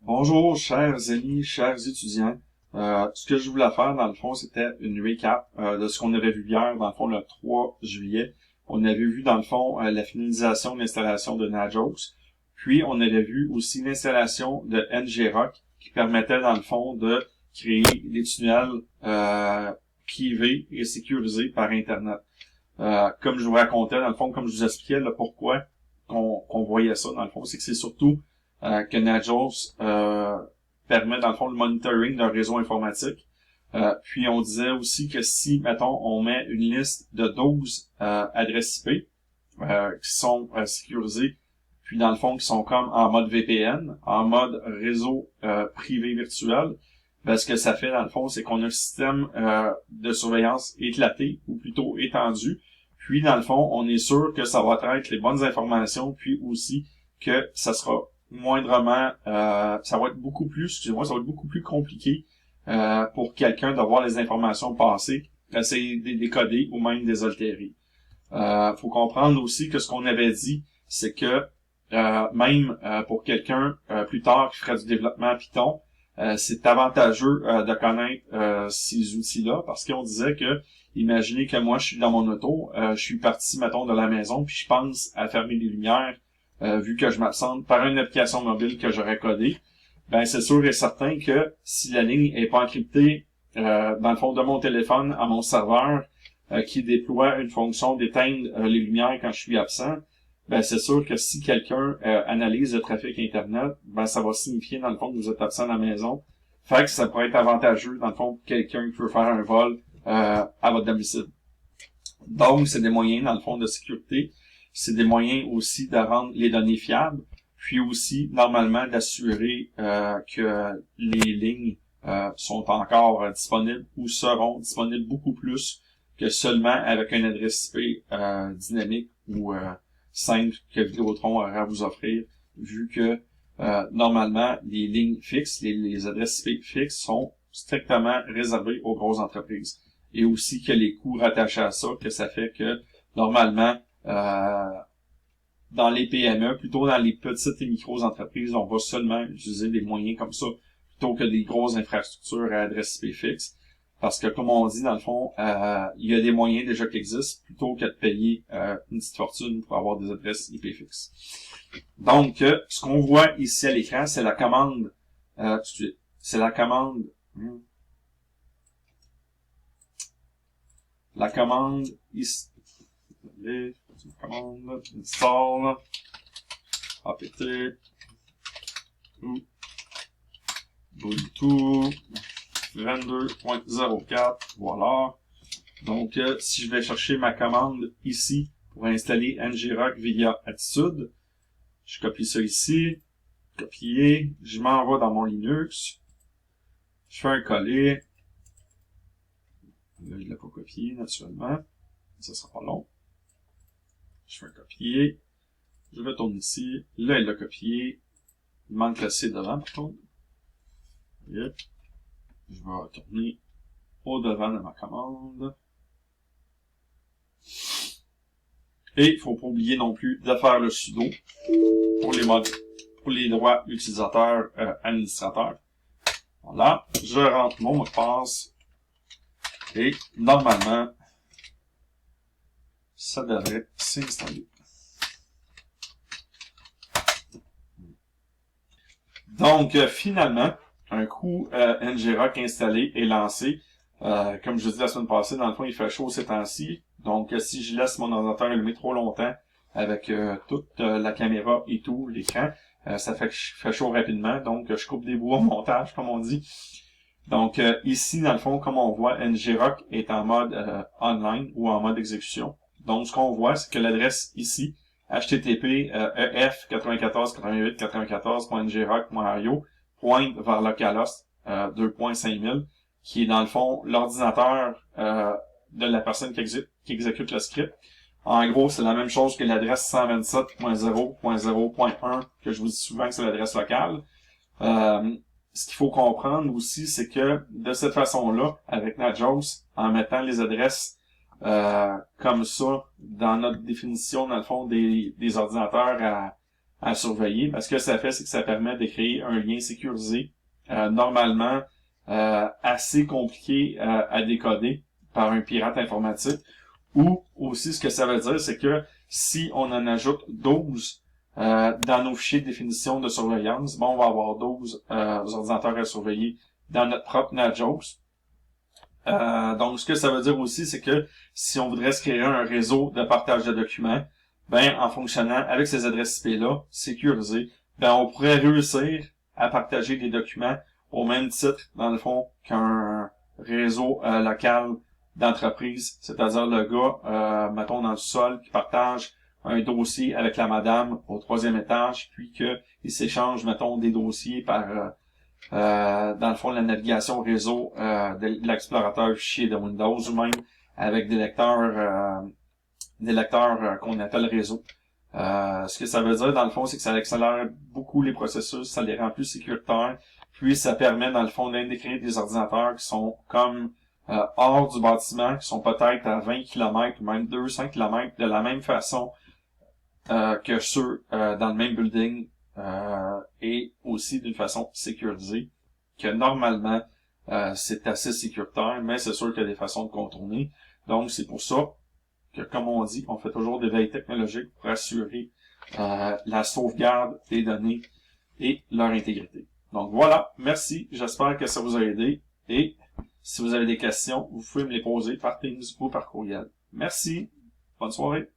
Bonjour, chers amis, chers étudiants. Ce que je voulais faire, dans le fond, c'était une recap de ce qu'on avait vu hier, dans le fond, le 3 juillet. On avait vu, dans le fond, la finalisation de l'installation de Nagios. Puis, on avait vu aussi l'installation de NGRock, qui permettait, dans le fond, de créer des tunnels privés et sécurisés par Internet. Comme je vous racontais, dans le fond, comme je vous expliquais, le pourquoi qu'on voyait ça, dans le fond, c'est que c'est surtout que Nagios permet, dans le fond, le monitoring d'un réseau informatique. Puis on disait aussi que si, mettons, on met une liste de 12 adresses IP qui sont sécurisées, puis dans le fond, qui sont comme en mode VPN, en mode réseau privé virtuel, ben, ce que ça fait, dans le fond, c'est qu'on a un système de surveillance éclaté, ou plutôt étendu. Puis, dans le fond, on est sûr que ça va être les bonnes informations, puis aussi que ça sera moindrement, ça va être beaucoup plus, ça va être beaucoup plus compliqué pour quelqu'un d'avoir les informations passées, essayer de les décoder ou même de les altérer. Faut comprendre aussi que ce qu'on avait dit, c'est que même pour quelqu'un plus tard qui ferait du développement Python, c'est avantageux de connaître ces outils-là, parce qu'on disait que, imaginez que moi je suis dans mon auto, je suis parti, mettons, de la maison, puis je pense à fermer les lumières, vu que je m'absente par une application mobile que j'aurais codée, ben c'est sûr et certain que si la ligne est pas encryptée dans le fond de mon téléphone à mon serveur qui déploie une fonction d'éteindre les lumières quand je suis absent, ben c'est sûr que si quelqu'un analyse le trafic Internet, ben ça va signifier dans le fond que vous êtes absent à la maison. Fait que ça pourrait être avantageux dans le fond pour quelqu'un qui veut faire un vol à votre domicile. Donc, c'est des moyens, dans le fond, de sécurité. C'est des moyens aussi de rendre les données fiables, puis aussi, normalement, d'assurer que les lignes sont encore disponibles ou seront disponibles beaucoup plus que seulement avec une adresse IP dynamique ou simple que Vidéotron aura à vous offrir, vu que normalement, les lignes fixes, les adresses IP fixes sont strictement réservées aux grosses entreprises. Et aussi que les coûts rattachés à ça, que ça fait que normalement, dans les PME, plutôt dans les petites et micro-entreprises, on va seulement utiliser des moyens comme ça, plutôt que des grosses infrastructures à adresse IP fixe. Parce que, comme on dit, dans le fond, il y a des moyens déjà qui existent, plutôt que de payer une petite fortune pour avoir des adresses IP fixes. Donc, ce qu'on voit ici à l'écran, c'est la commande, c'est la commande, ici, commande install apt ubuntu 22.04, voilà. Donc, si je vais chercher ma commande ici pour installer NGRock via Attitude, je copie ça ici, copier, je m'envoie dans mon Linux, je fais un coller. Là, il l'a pas copié, naturellement. Ça sera pas long. Je fais un copier. Je retourne ici. Là, il l'a copié. Il manque le C devant, par contre. Yep. Je vais retourner au devant de ma commande. Et il faut pas oublier non plus de faire le sudo pour les droits utilisateurs administrateurs. Voilà. Je rentre mon mot de passe. Et normalement, ça devrait s'installer. Donc, finalement, un coup NGRock installé et lancé. Comme je dis la semaine passée, dans le fond, il fait chaud ces temps-ci. Donc, si je laisse mon ordinateur allumé trop longtemps avec toute la caméra et tout, l'écran, ça fait chaud rapidement. Donc, je coupe des bouts au montage, comme on dit. Donc, ici, dans le fond, comme on voit, NGRock est en mode online ou en mode exécution. Donc, ce qu'on voit, c'est que l'adresse ici, http ef948894.ngRock.io pointe vers localhost 2.5000, qui est dans le fond l'ordinateur de la personne qui exécute le script. En gros, c'est la même chose que l'adresse 127.0.0.1 que je vous dis souvent que c'est l'adresse locale. Ce qu'il faut comprendre aussi, c'est que de cette façon-là, avec Nagios, en mettant les adresses comme ça dans notre définition, dans le fond, des ordinateurs à surveiller. Ce que ça fait, c'est que ça permet de créer un lien sécurisé, normalement assez compliqué à décoder par un pirate informatique. Ou aussi, ce que ça veut dire, c'est que si on en ajoute 12 dans nos fichiers de définition de surveillance, bon, on va avoir 12 ordinateurs à surveiller dans notre propre NatJost. Donc, ce que ça veut dire aussi, c'est que si on voudrait se créer un réseau de partage de documents, ben, en fonctionnant avec ces adresses IP-là, sécurisées, ben, on pourrait réussir à partager des documents au même titre, dans le fond, qu'un réseau local d'entreprise, c'est-à-dire le gars, mettons, dans le sol, qui partage un dossier avec la madame au 3e étage, puis qu'il s'échange, mettons, des dossiers par dans le fond, la navigation réseau de l'explorateur fichier de Windows, ou même avec des lecteurs qu'on appelle réseau. Ce que ça veut dire, dans le fond, c'est que ça accélère beaucoup les processus, ça les rend plus sécuritaires, puis ça permet, dans le fond, d'intégrer des ordinateurs qui sont comme hors du bâtiment, qui sont peut-être à 20 km ou même 200 km de la même façon que ceux dans le même building et aussi d'une façon sécurisée, que normalement c'est assez sécuritaire, mais c'est sûr qu'il y a des façons de contourner. Donc c'est pour ça que, comme on dit, on fait toujours des veilles technologiques pour assurer la sauvegarde des données et leur intégrité. Donc voilà, merci, j'espère que ça vous a aidé, et si vous avez des questions, vous pouvez me les poser par Teams ou par courriel. Merci, bonne soirée.